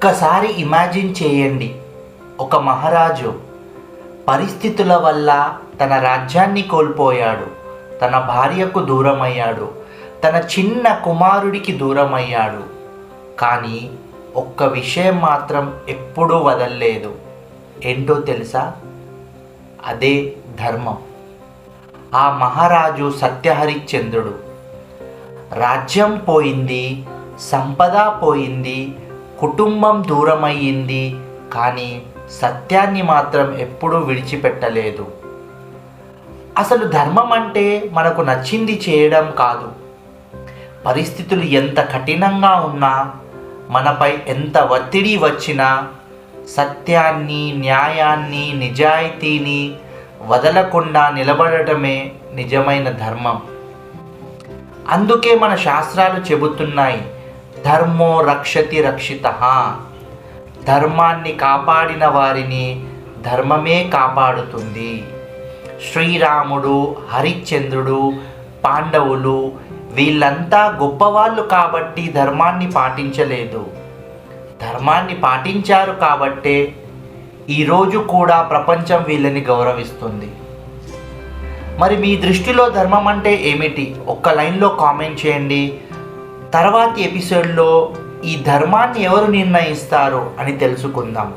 ఒక్కసారి ఇమాజిన్ చేయండి, ఒక మహారాజు పరిస్థితుల వల్ల తన రాజ్యాన్ని కోల్పోయాడు, తన భార్యకు దూరమయ్యాడు, తన చిన్న కుమారుడికి దూరమయ్యాడు. కానీ ఒక్క విషయం మాత్రం ఎప్పుడూ వదల్లేదు. ఏంటో తెలుసా? అదే ధర్మం. ఆ మహారాజు సత్యహరిశ్చంద్రుడు. రాజ్యం పోయింది, సంపద పోయింది, కుటుంబం దూరమయ్యింది, కానీ సత్యాన్ని మాత్రం ఎప్పుడూ విడిచిపెట్టలేదు. అసలు ధర్మం అంటే మనకు నచ్చింది చేయడం కాదు. పరిస్థితులు ఎంత కఠినంగా ఉన్నా, మనపై ఎంత ఒత్తిడి వచ్చినా సత్యాన్ని, న్యాయాన్ని, నిజాయితీని వదలకుండా నిలబడటమే నిజమైన ధర్మం. అందుకే మన శాస్త్రాలు చెబుతున్నాయి, ధర్మో రక్షతి రక్షితః. ధర్మాన్ని కాపాడిన వారిని ధర్మమే కాపాడుతుంది. శ్రీరాముడు, హరిశ్చంద్రుడు, పాండవులు వీళ్ళంతా గొప్పవాళ్ళు కాబట్టి ధర్మాన్ని పాటించలేదు. ధర్మాన్ని పాటించారు కాబట్టే ఈరోజు కూడా ప్రపంచం వీళ్ళని గౌరవిస్తుంది. మరి మీ దృష్టిలో ధర్మం అంటే ఏమిటి? ఒక్క లైన్లో కామెంట్ చేయండి. తర్వాతి ఎపిసోడ్లో ఈ ధర్మాన్ని ఎవరు నిర్ణయిస్తారు అని తెలుసుకుందాం.